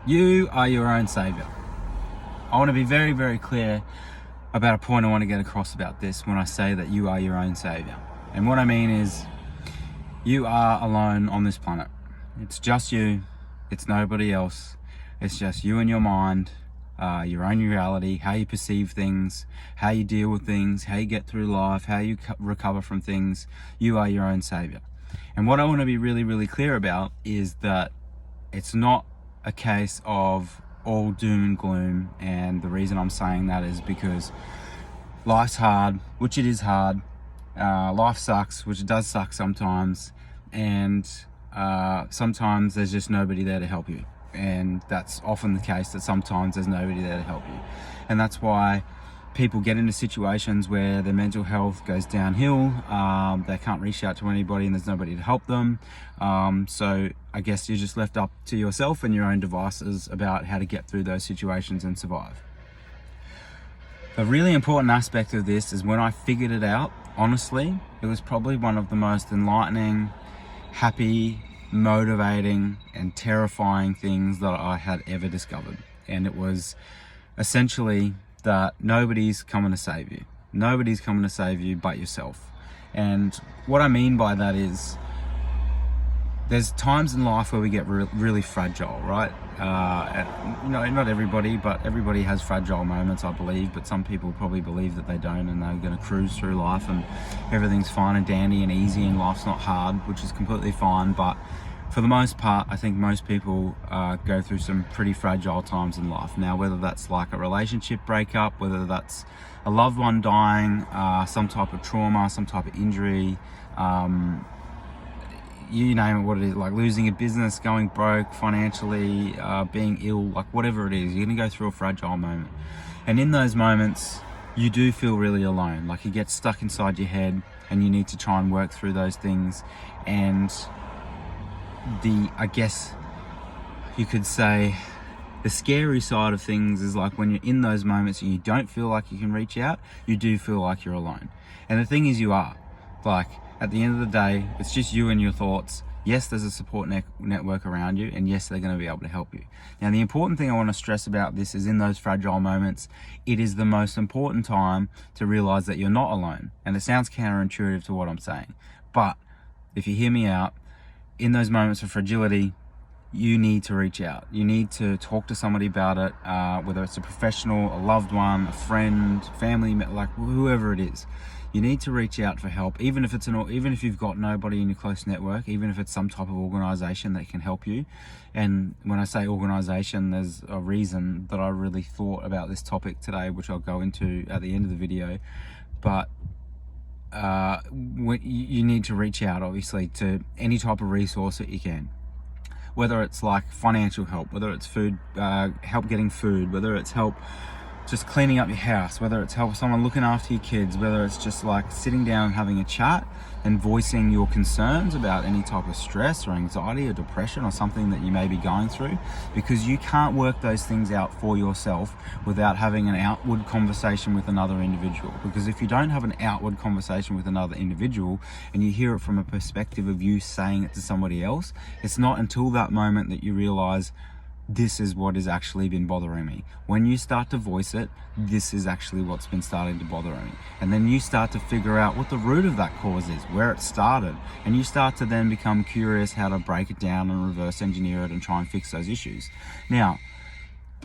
You are your own savior. I want to be very, very clear about a point I want to get across about this when I say that you are your own savior. And what I mean is, you are alone on this planet. It's just you. It's nobody else. It's just you and your mind, your own reality, how you perceive things, how you deal with things, how you get through life, how you recover from things. You are your own savior. And what I want to be really, really clear about is that it's not a case of all doom and gloom. And the reason I'm saying that is because life's hard, which it is hard. Life sucks, which it does suck sometimes. And sometimes there's just nobody there to help you. And that's often the case, that sometimes there's nobody there to help you. And that's why people get into situations where their mental health goes downhill. They can't reach out to anybody and there's nobody to help them. So I guess you're just left up to yourself and your own devices about how to get through those situations and survive. The really important aspect of this is when I figured it out, honestly, it was probably one of the most enlightening, happy, motivating and terrifying things that I had ever discovered. And it was essentially that nobody's coming to save you. Nobody's coming to save you but yourself. And what I mean by that is, there's times in life where we get really fragile, right? Not everybody, but everybody has fragile moments, I believe. But some people probably believe that they don't, and they're going to cruise through life and everything's fine and dandy and easy and life's not hard, which is completely fine. But for the most part, I think most people go through some pretty fragile times in life. Now, whether that's like a relationship breakup, whether that's a loved one dying, some type of trauma, some type of injury, you name it, what it is, like losing a business, going broke financially, being ill, like whatever it is, you're gonna go through a fragile moment. And in those moments, you do feel really alone. Like you get stuck inside your head and you need to try and work through those things. And I guess you could say, the scary side of things is like when you're in those moments and you don't feel like you can reach out, you do feel like you're alone. And the thing is, you are. Like, at the end of the day, it's just you and your thoughts. Yes, there's a support network around you, and yes, they're going to be able to help you. Now, the important thing I want to stress about this is, in those fragile moments, it is the most important time to realize that you're not alone. And it sounds counterintuitive to what I'm saying, but if you hear me out, in those moments of fragility, you need to reach out. You need to talk to somebody about it, whether it's a professional, a loved one, a friend, family, like whoever it is. You need to reach out for help, even if you've got nobody in your close network, even if it's some type of organization that can help you. And when I say organization, there's a reason that I really thought about this topic today, which I'll go into at the end of the video. But you need to reach out, obviously, to any type of resource that you can. Whether it's like financial help, whether it's food, help getting food, whether it's help just cleaning up your house, whether it's help someone looking after your kids, whether it's just like sitting down and having a chat and voicing your concerns about any type of stress or anxiety or depression or something that you may be going through, because you can't work those things out for yourself without having an outward conversation with another individual. Because if you don't have an outward conversation with another individual and you hear it from a perspective of you saying it to somebody else, it's not until that moment that you realize, this is what has actually been bothering me. When you start to voice it, this is actually what's been starting to bother me. And then you start to figure out what the root of that cause is, where it started. And you start to then become curious how to break it down and reverse engineer it and try and fix those issues. Now,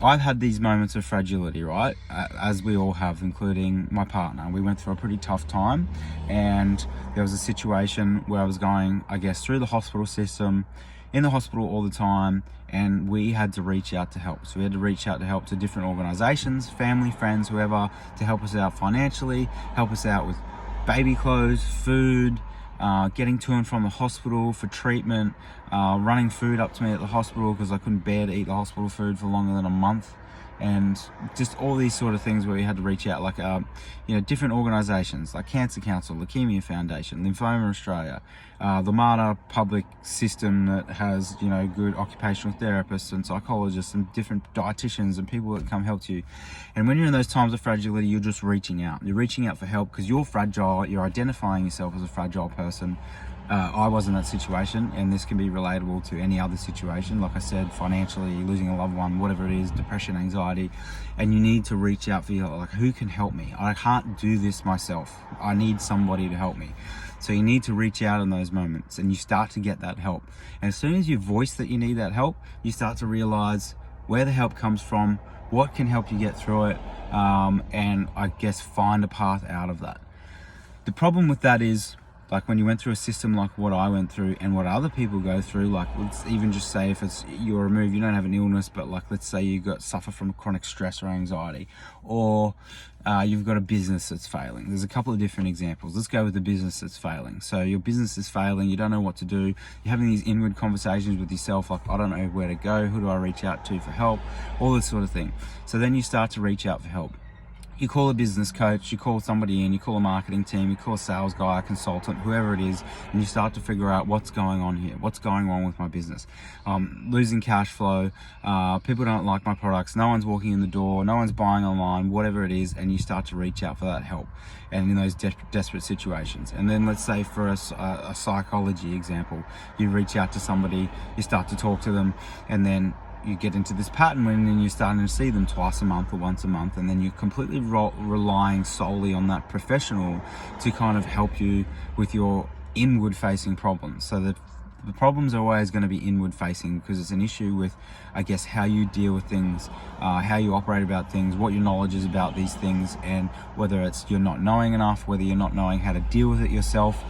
I've had these moments of fragility, right? As we all have, including my partner. We went through a pretty tough time, and there was a situation where I was going, I guess, through the hospital system, in the hospital all the time, and we had to reach out to help. So we had to reach out to help to different organizations, family, friends, whoever, to help us out financially, help us out with baby clothes, food, getting to and from the hospital for treatment, running food up to me at the hospital because I couldn't bear to eat the hospital food for longer than a month. And just all these sort of things where we had to reach out, like different organizations like Cancer Council, Leukemia Foundation, Lymphoma Australia, the Mater public system that has good occupational therapists and psychologists and different dietitians and people that come help you. And when you're in those times of fragility, you're just reaching out. You're reaching out for help because you're fragile. You're identifying yourself as a fragile person. I was in that situation, and this can be relatable to any other situation. Like I said, financially, losing a loved one, whatever it is, depression, anxiety, and you need to reach out for your, like, who can help me? I can't do this myself. I need somebody to help me. So you need to reach out in those moments, and you start to get that help. And as soon as you voice that you need that help, you start to realize where the help comes from, what can help you get through it, and I guess find a path out of that. The problem with that is, like, when you went through a system like what I went through and what other people go through, like, let's even just say if it's you're removed, you don't have an illness, but like, let's say you suffer from chronic stress or anxiety, or you've got a business that's failing. There's a couple of different examples. Let's go with the business that's failing. So your business is failing, you don't know what to do, you're having these inward conversations with yourself, like, I don't know where to go, who do I reach out to for help, all this sort of thing. So then you start to reach out for help. You call a business coach, you call somebody in, you call a marketing team, you call a sales guy, a consultant, whoever it is, and you start to figure out what's going on here, what's going on with my business. Losing cash flow, people don't like my products, no one's walking in the door, no one's buying online, whatever it is, and you start to reach out for that help. And in those desperate situations. And then let's say for a psychology example, you reach out to somebody, you start to talk to them, and then you get into this pattern when you're starting to see them twice a month or once a month, and then you're completely relying solely on that professional to kind of help you with your inward facing problems. So that the problems are always going to be inward facing, because it's an issue with, I guess, how you deal with things, how you operate about things, what your knowledge is about these things, and whether it's you're not knowing enough, whether you're not knowing how to deal with it yourself.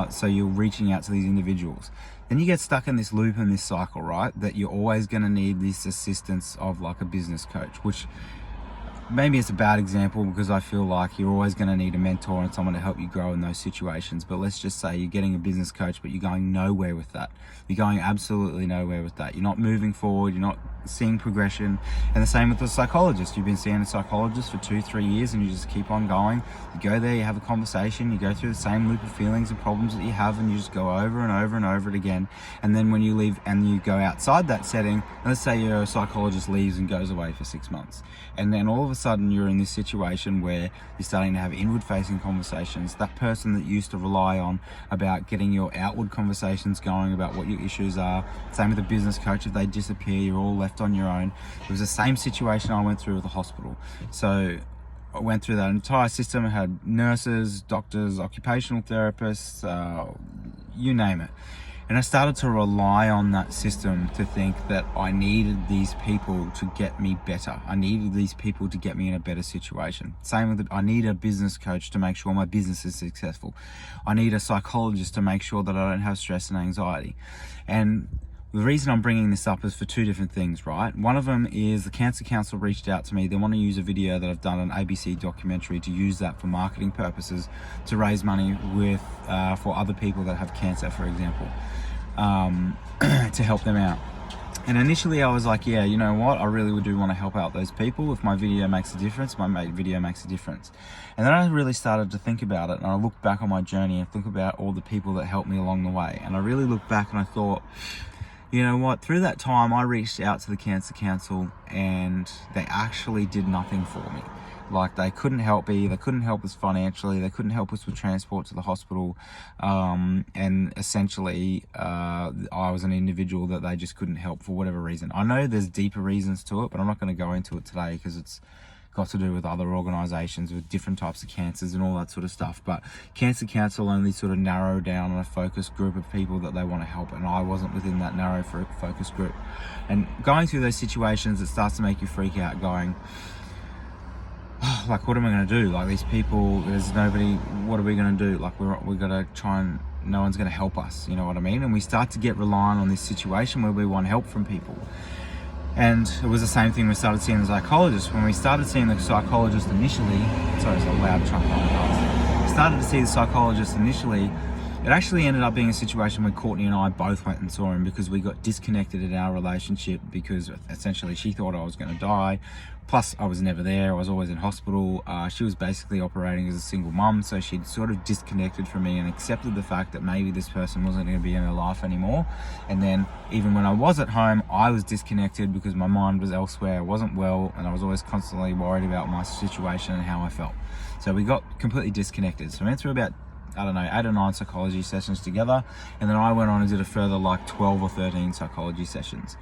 So you're reaching out to these individuals. Then you get stuck in this loop and this cycle, right? That you're always going to need this assistance of like a business coach, which maybe it's a bad example because I feel like you're always going to need a mentor and someone to help you grow in those situations. But let's just say you're getting a business coach, but you're going nowhere with that. You're going absolutely nowhere with that. You're not moving forward. You're not seeing progression. And the same with the psychologist. You've been seeing a psychologist for 2-3 years and you just keep on going. You go there, you have a conversation, you go through the same loop of feelings and problems that you have, and you just go over and over and over it again. And then when you leave and you go outside that setting, let's say your psychologist leaves and goes away for 6 months. And then all of a sudden you're in this situation where you're starting to have inward facing conversations. That person that you used to rely on about getting your outward conversations going about what your issues are, same with a business coach, if they disappear, you're all left on your own. It was the same situation I went through with the hospital. So I went through that entire system. I had nurses, doctors, occupational therapists, you name it. And I started to rely on that system to think that I needed these people to get me better. I needed these people to get me in a better situation. Same with it, I need a business coach to make sure my business is successful. I need a psychologist to make sure that I don't have stress and anxiety. And the reason I'm bringing this up is for two different things, right? One of them is the Cancer Council reached out to me. They want to use a video that I've done, an ABC documentary, to use that for marketing purposes to raise money with for other people that have cancer, for example, to help them out. And initially I was like, yeah, you know what? I really do want to help out those people. If my video makes a difference, video makes a difference. And then I really started to think about it, and I looked back on my journey and think about all the people that helped me along the way. And I really looked back and I thought, you know what, through that time I reached out to the Cancer Council and they actually did nothing for me. Like, they couldn't help me, they couldn't help us financially, they couldn't help us with transport to the hospital, and essentially I was an individual that they just couldn't help for whatever reason. I know there's deeper reasons to it, but I'm not going to go into it today because it's got to do with other organisations with different types of cancers and all that sort of stuff. But Cancer Council only sort of narrow down on a focused group of people that they want to help, and I wasn't within that narrow focus group. And going through those situations, it starts to make you freak out, going, oh, like, what am I going to do? Like, these people, there's nobody, what are we going to do? Like, we're going to try and no one's going to help us, you know what I mean? And we start to get reliant on this situation where we want help from people. And it was the same thing we started seeing the psychologist. When we started seeing the psychologist initially, sorry, it's a loud truck on the cars. We started to see the psychologist initially. It actually ended up being a situation where Courtney and I both went and saw him because we got disconnected in our relationship, because essentially she thought I was going to die. Plus, I was never there. I was always in hospital. She was basically operating as a single mum, so she'd sort of disconnected from me and accepted the fact that maybe this person wasn't going to be in her life anymore. And then even when I was at home, I was disconnected because my mind was elsewhere. I wasn't well, and I was always constantly worried about my situation and how I felt. So we got completely disconnected. So I went through about I don't know, 8 or 9 psychology sessions together. And then I went on and did a further like 12 or 13 psychology sessions.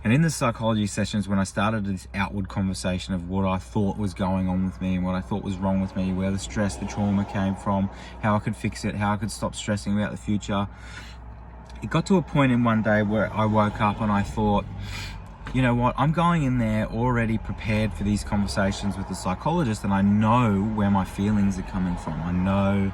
And in the psychology sessions, when I started this outward conversation of what I thought was going on with me and what I thought was wrong with me, where the stress, the trauma came from, how I could fix it, how I could stop stressing about the future, it got to a point in one day where I woke up and I thought, you know what, I'm going in there already prepared for these conversations with the psychologist, and I know where my feelings are coming from. I know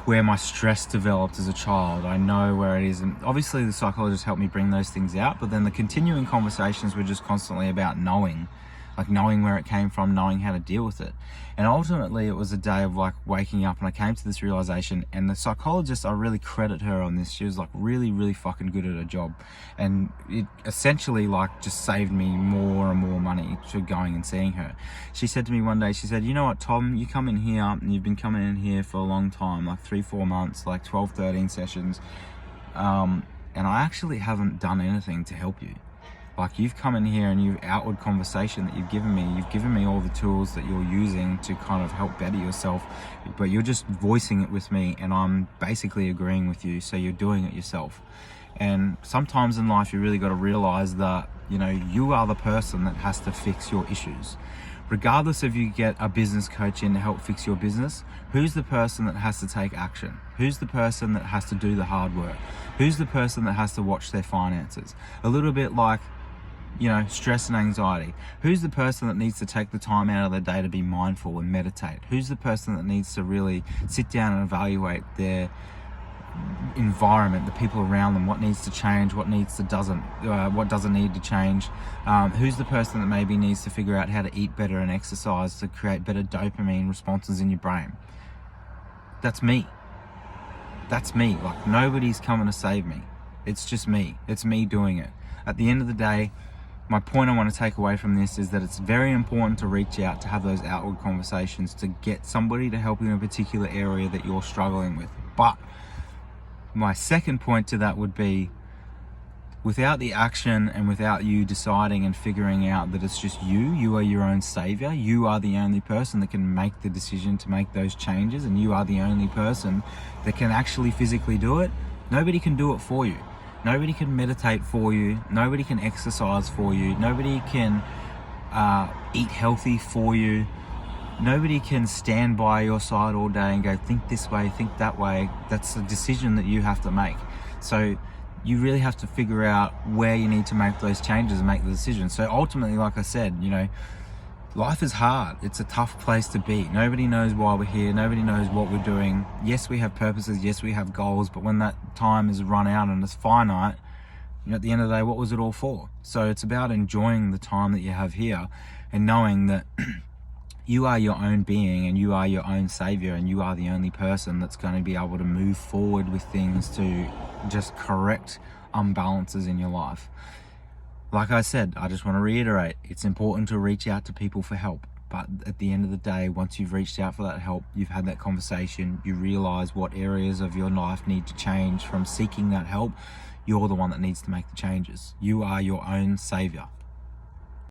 where my stress developed as a child. I know where it is. And obviously the psychologist helped me bring those things out, but then the continuing conversations were just constantly about knowing where it came from, knowing how to deal with it. And ultimately it was a day of like waking up, and I came to this realization, and the psychologist, I really credit her on this. She was like really, really fucking good at her job. And it essentially like just saved me more and more money to going and seeing her. She said to me one day, she said, you know what, Tom, you come in here and you've been coming in here for a long time, like 3-4 months, like 12, 13 sessions. And I actually haven't done anything to help you. Like, you've come in here and you've outward conversation that you've given me all the tools that you're using to kind of help better yourself, but you're just voicing it with me and I'm basically agreeing with you, so you're doing it yourself. And sometimes in life you really got to realize that, you know, you are the person that has to fix your issues. Regardless if you get a business coach in to help fix your business, who's the person that has to take action? Who's the person that has to do the hard work? Who's the person that has to watch their finances? A little bit like, you know, stress and anxiety. Who's the person that needs to take the time out of their day to be mindful and meditate? Who's the person that needs to really sit down and evaluate their environment, the people around them, what needs to change, what doesn't need to change? Who's the person that maybe needs to figure out how to eat better and exercise to create better dopamine responses in your brain? That's me. That's me. Like, nobody's coming to save me. It's just me. It's me doing it. At the end of the day, my point I want to take away from this is that it's very important to reach out, to have those outward conversations, to get somebody to help you in a particular area that you're struggling with. But my second point to that would be, without the action and without you deciding and figuring out that it's just you are your own savior, you are the only person that can make the decision to make those changes, and you are the only person that can actually physically do it. Nobody can do it for you. Nobody can meditate for you. Nobody can exercise for you. Nobody can eat healthy for you. Nobody can stand by your side all day and go, think this way, think that way. That's a decision that you have to make. So you really have to figure out where you need to make those changes and make the decision. So ultimately, like I said, you know, life is hard. It's a tough place to be. Nobody knows why we're here. Nobody knows what we're doing. Yes, we have purposes. Yes, we have goals. But when that time is run out and it's finite, you know, at the end of the day, what was it all for? So it's about enjoying the time that you have here and knowing that you are your own being and you are your own savior, and you are the only person that's going to be able to move forward with things to just correct imbalances in your life. Like I said, I just want to reiterate, it's important to reach out to people for help. But at the end of the day, once you've reached out for that help, you've had that conversation, you realize what areas of your life need to change from seeking that help, you're the one that needs to make the changes. You are your own savior.